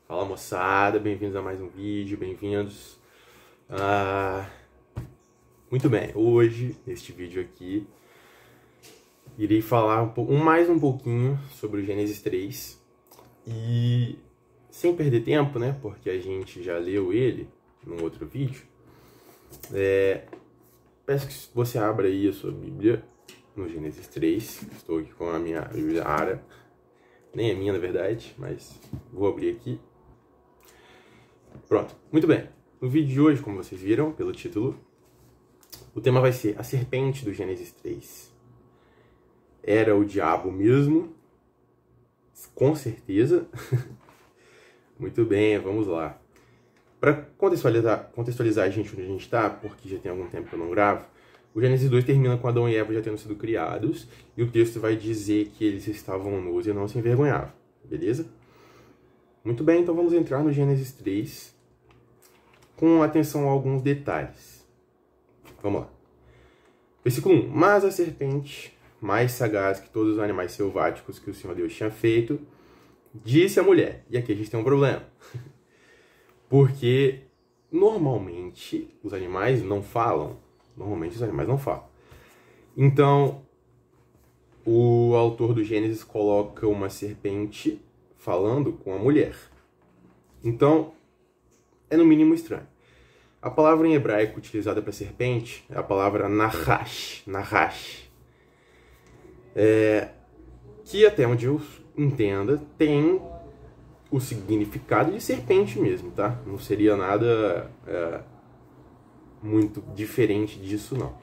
Fala moçada, bem-vindos a mais um vídeo, bem-vindos. Muito bem, hoje, neste vídeo aqui, irei falar mais um pouquinho sobre o Gênesis 3. E sem perder tempo, né, porque a gente já leu ele num outro vídeo, peço que você abra aí a sua Bíblia no Gênesis 3. Estou aqui com a minha Bíblia Ara, nem é minha na verdade, mas vou abrir aqui. Pronto, muito bem. No vídeo de hoje, como vocês viram pelo título, o tema vai ser a serpente do Gênesis 3. Era o diabo mesmo? Com certeza. Muito bem, vamos lá. Para contextualizar a gente onde a gente está, porque já tem algum tempo que eu não gravo, o Gênesis 2 termina com Adão e Eva já tendo sido criados, e o texto vai dizer que eles estavam nus e não se envergonhavam, beleza? Muito bem, então vamos entrar no Gênesis 3 com atenção a alguns detalhes. Vamos lá. Versículo 1. Mas a serpente, mais sagaz que todos os animais selváticos que o Senhor Deus tinha feito, disse à mulher. E aqui a gente tem um problema. Porque normalmente os animais não falam. Então, o autor do Gênesis coloca uma serpente falando com a mulher. Então, é no mínimo estranho. A palavra em hebraico utilizada para serpente é a palavra nahash. Que até onde eu entenda tem o significado de serpente mesmo, tá? Não seria nada muito diferente disso, não.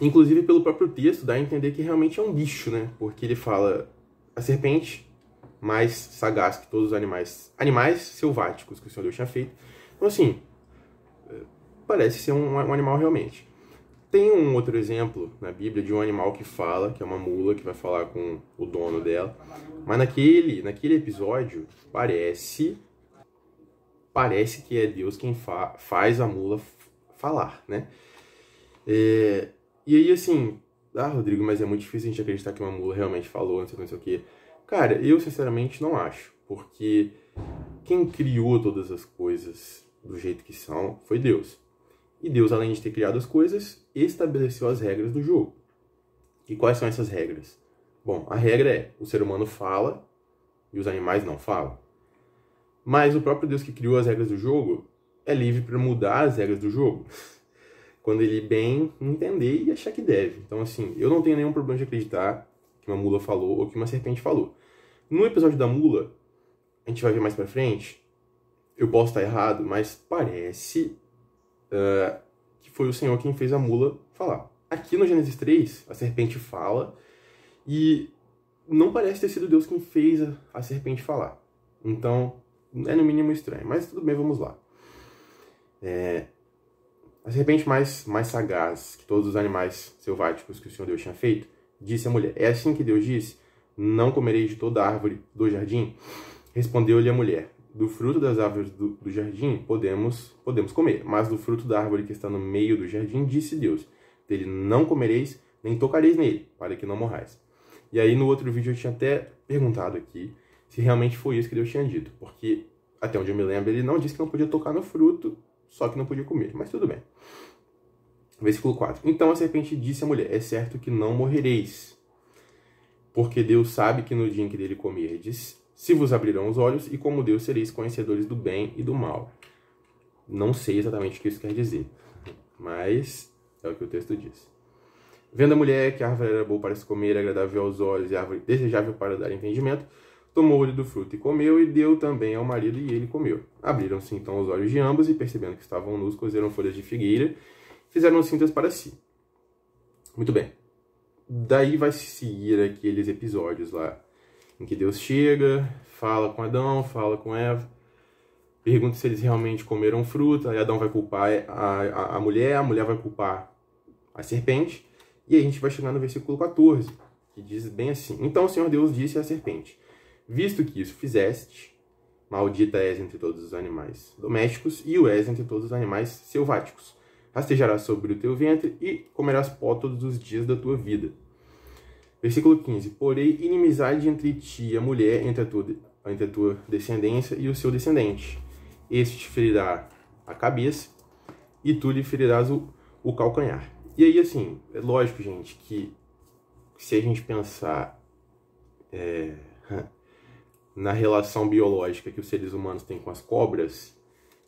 Inclusive, pelo próprio texto, dá a entender que realmente é um bicho, né? Porque ele fala a serpente mais sagaz que todos os animais selváticos que o Senhor Deus tinha feito. Então, assim, parece ser um animal realmente. Tem um outro exemplo na Bíblia de um animal que fala, que é uma mula, que vai falar com o dono dela. Mas naquele episódio, parece que é Deus quem faz a mula falar, né? E aí, assim, Rodrigo, mas é muito difícil a gente acreditar que uma mula realmente falou, não sei o quê. Cara, eu sinceramente não acho, porque quem criou todas as coisas do jeito que são foi Deus. E Deus, além de ter criado as coisas, estabeleceu as regras do jogo. E quais são essas regras? Bom, a regra é, o ser humano fala e os animais não falam. Mas o próprio Deus que criou as regras do jogo é livre para mudar as regras do jogo quando ele bem entender e achar que deve. Então, assim, eu não tenho nenhum problema de acreditar que uma mula falou ou que uma serpente falou. No episódio da mula, a gente vai ver mais pra frente, eu posso estar errado, mas parece que foi o Senhor quem fez a mula falar. Aqui no Gênesis 3, a serpente fala e não parece ter sido Deus quem fez a serpente falar. Então, é no mínimo estranho, mas tudo bem, vamos lá. A serpente mais sagaz que todos os animais selváticos que o Senhor Deus tinha feito, disse à mulher, é assim que Deus disse, não comereis de toda árvore do jardim? Respondeu-lhe a mulher, do fruto das árvores do jardim podemos comer, mas do fruto da árvore que está no meio do jardim, disse Deus, dele não comereis, nem tocareis nele, para que não morrais. E aí no outro vídeo eu tinha até perguntado aqui se realmente foi isso que Deus tinha dito, porque até onde eu me lembro ele não disse que não podia tocar no fruto, só que não podia comer, mas tudo bem. Versículo 4. Então a serpente disse à mulher, é certo que não morrereis, porque Deus sabe que no dia em que dele comerdes, se vos abrirão os olhos, e como Deus sereis conhecedores do bem e do mal. Não sei exatamente o que isso quer dizer, mas é o que o texto diz. Vendo a mulher que a árvore era boa para se comer, agradável aos olhos, e a árvore desejável para dar entendimento, tomou-lhe do fruto e comeu, e deu também ao marido, e ele comeu. Abriram-se então os olhos de ambos, e percebendo que estavam nus, cozeram folhas de figueira, fizeram cintas para si. Muito bem. Daí vai seguir aqueles episódios lá, em que Deus chega, fala com Adão, fala com Eva, pergunta se eles realmente comeram fruta, aí Adão vai culpar a mulher vai culpar a serpente, e aí a gente vai chegar no versículo 14, que diz bem assim, então o Senhor Deus disse à serpente, visto que isso fizeste, maldita és entre todos os animais domésticos, e o és entre todos os animais selváticos. Rastejarás sobre o teu ventre, e comerás pó todos os dias da tua vida. Versículo 15. Porém, inimizade entre ti e a mulher, entre entre a tua descendência e o seu descendente. Este te ferirá a cabeça e tu lhe ferirás o calcanhar. E aí, assim, é lógico, gente, que se a gente pensar na relação biológica que os seres humanos têm com as cobras,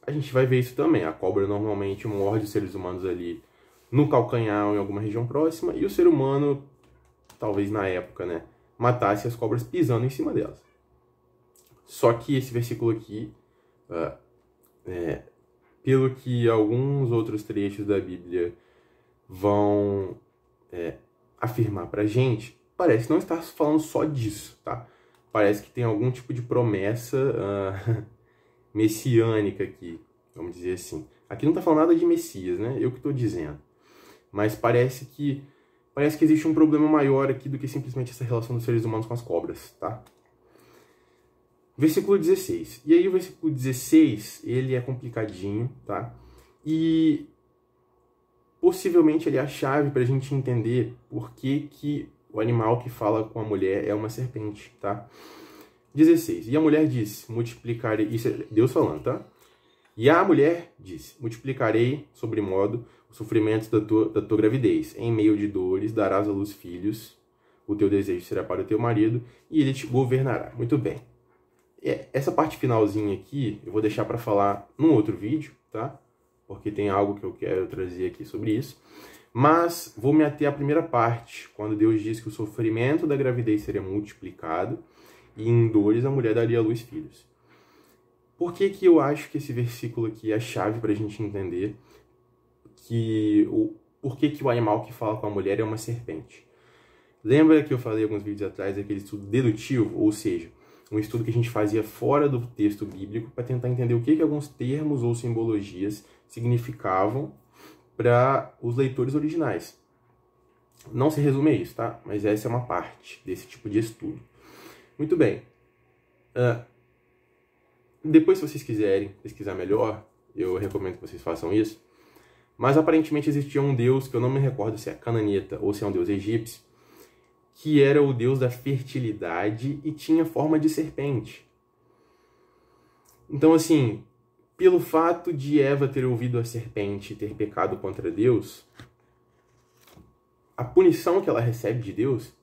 a gente vai ver isso também. A cobra normalmente morde os seres humanos ali no calcanhar ou em alguma região próxima, e o ser humano, talvez na época, né, matasse as cobras pisando em cima delas. Só que esse versículo aqui, pelo que alguns outros trechos da Bíblia vão afirmar pra gente, parece não estar falando só disso, tá? Parece que tem algum tipo de promessa messiânica aqui, vamos dizer assim. Aqui não está falando nada de Messias, né? Eu que estou dizendo. Mas parece que existe um problema maior aqui do que simplesmente essa relação dos seres humanos com as cobras, tá? Versículo 16. E aí o versículo 16, ele é complicadinho, tá? E possivelmente ele é a chave para a gente entender por que o animal que fala com a mulher é uma serpente, tá? 16. E a mulher disse, multiplicarei... Isso é Deus falando, tá? E a mulher disse, multiplicarei sobremodo os sofrimentos da tua gravidez. Em meio de dores darás à luz filhos. O teu desejo será para o teu marido e ele te governará. Muito bem. Essa parte finalzinha aqui eu vou deixar para falar num outro vídeo, tá? Porque tem algo que eu quero trazer aqui sobre isso. Mas vou me ater à primeira parte, quando Deus diz que o sofrimento da gravidez seria multiplicado e em dores a mulher daria à luz filhos. Por que eu acho que esse versículo aqui é a chave para a gente entender por que o animal que fala com a mulher é uma serpente? Lembra que eu falei alguns vídeos atrás daquele estudo dedutivo, ou seja, um estudo que a gente fazia fora do texto bíblico para tentar entender o que alguns termos ou simbologias significavam para os leitores originais. Não se resume a isso, tá? Mas essa é uma parte desse tipo de estudo. Muito bem. Depois, se vocês quiserem pesquisar melhor, eu recomendo que vocês façam isso. Mas aparentemente existia um deus, que eu não me recordo se é cananita ou se é um deus egípcio, que era o deus da fertilidade e tinha forma de serpente. Então, assim, pelo fato de Eva ter ouvido a serpente e ter pecado contra Deus, a punição que ela recebe de Deus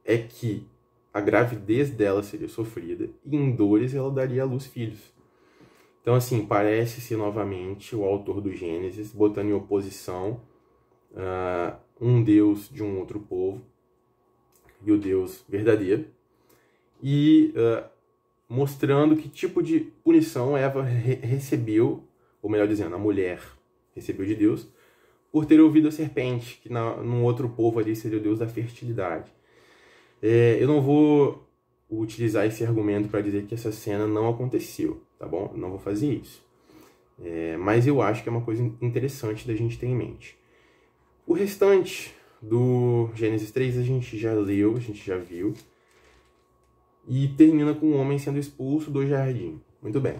é que a gravidez dela seria sofrida e em dores ela daria à luz filhos. Então, assim, parece ser novamente o autor do Gênesis botando em oposição um Deus de um outro povo e o Deus verdadeiro, e mostrando que tipo de punição Eva recebeu, ou melhor dizendo, a mulher recebeu de Deus, por ter ouvido a serpente, que num outro povo ali seria o Deus da fertilidade. Eu não vou utilizar esse argumento para dizer que essa cena não aconteceu, tá bom? Não vou fazer isso. Mas eu acho que é uma coisa interessante da gente ter em mente. O restante do Gênesis 3 a gente já leu, a gente já viu. E termina com o homem sendo expulso do jardim. Muito bem.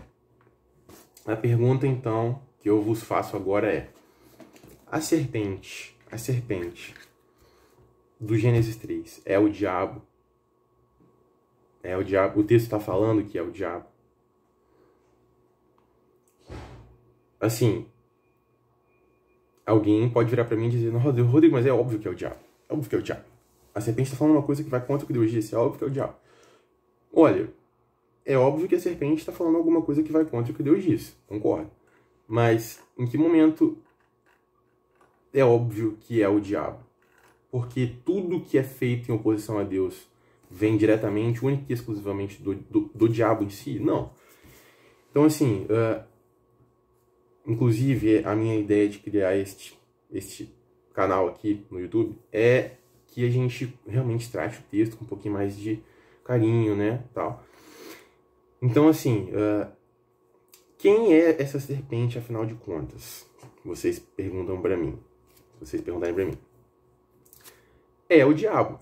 A pergunta, então, que eu vos faço agora é: a serpente do Gênesis 3 é o diabo? É o diabo? O texto está falando que é o diabo? Assim, alguém pode virar para mim e dizer: não, Rodrigo, mas é óbvio que é o diabo. É óbvio que é o diabo. A serpente está falando uma coisa que vai contra o que Deus disse. É óbvio que é o diabo. Olha, é óbvio que a serpente está falando alguma coisa que vai contra o que Deus disse. Concordo. Mas em que momento é óbvio que é o diabo? Porque tudo que é feito em oposição a Deus vem diretamente, única e exclusivamente do diabo em si? Não. Então, assim, inclusive, a minha ideia de criar este canal aqui no YouTube é que a gente realmente trate o texto com um pouquinho mais de carinho, né, tal. Então, assim, quem é essa serpente, afinal de contas? Vocês perguntam pra mim. Vocês perguntarem pra mim. É o diabo.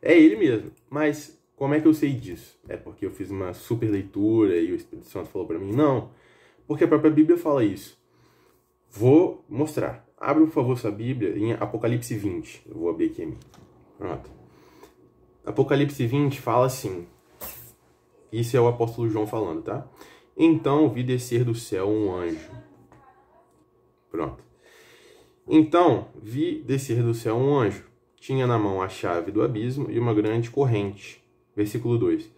É ele mesmo. Mas como é que eu sei disso? É porque eu fiz uma super leitura e o Espírito Santo falou pra mim? Não. Porque a própria Bíblia fala isso. Vou mostrar. Abre, por favor, sua Bíblia em Apocalipse 20. Eu vou abrir aqui a minha. Pronto. Apocalipse 20 fala assim: Isso é o apóstolo João falando, tá? Então vi descer do céu um anjo. Pronto. Então vi descer do céu um anjo. Tinha na mão a chave do abismo e uma grande corrente. Versículo 2.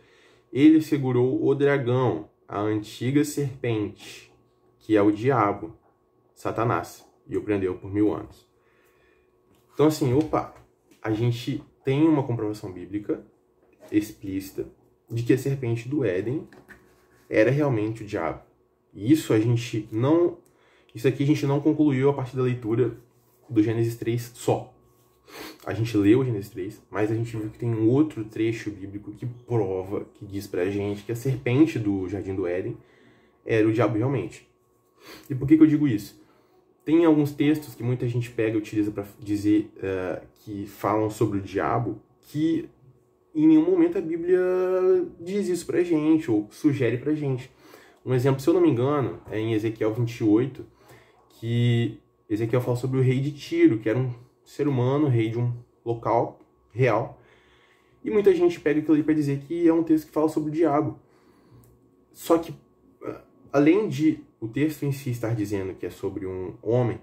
Ele segurou o dragão, a antiga serpente, que é o diabo, Satanás, e o prendeu por 1000 anos. Então, assim, a gente tem uma comprovação bíblica explícita de que a serpente do Éden era realmente o diabo. E isso aqui a gente não concluiu a partir da leitura do Gênesis 3 só. A gente leu o Gênesis 3, mas a gente viu que tem um outro trecho bíblico que prova, que diz pra gente que a serpente do Jardim do Éden era o diabo realmente. E por que eu digo isso? Tem alguns textos que muita gente pega e utiliza para dizer que falam sobre o diabo, que em nenhum momento a Bíblia diz isso pra gente, ou sugere pra gente. Um exemplo, se eu não me engano, é em Ezequiel 28, que Ezequiel fala sobre o rei de Tiro, que era um ser humano, rei de um local real. E muita gente pega aquilo ali para dizer que é um texto que fala sobre o diabo. Só que, além de o texto em si estar dizendo que é sobre um homem,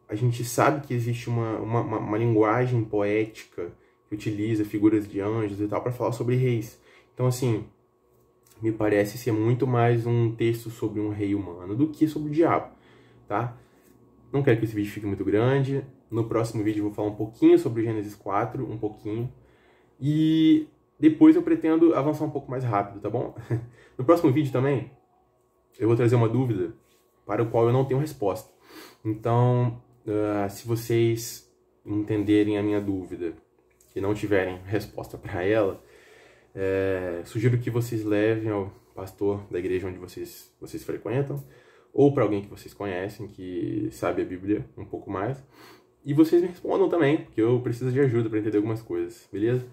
a gente sabe que existe uma linguagem poética que utiliza figuras de anjos e tal para falar sobre reis. Então, assim, me parece ser muito mais um texto sobre um rei humano do que sobre o diabo, tá? Não quero que esse vídeo fique muito grande. No próximo vídeo eu vou falar um pouquinho sobre o Gênesis 4, um pouquinho. E depois eu pretendo avançar um pouco mais rápido, tá bom? No próximo vídeo também, eu vou trazer uma dúvida para o qual eu não tenho resposta. Então, se vocês entenderem a minha dúvida e não tiverem resposta para ela, sugiro que vocês levem ao pastor da igreja onde vocês frequentam, ou para alguém que vocês conhecem, que sabe a Bíblia um pouco mais. E vocês me respondam também, porque eu preciso de ajuda para entender algumas coisas, beleza?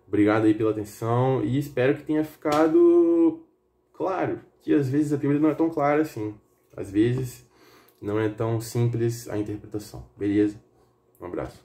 Obrigado aí pela atenção e espero que tenha ficado claro que às vezes a Bíblia não é tão clara assim. Às vezes não é tão simples a interpretação, beleza? Um abraço.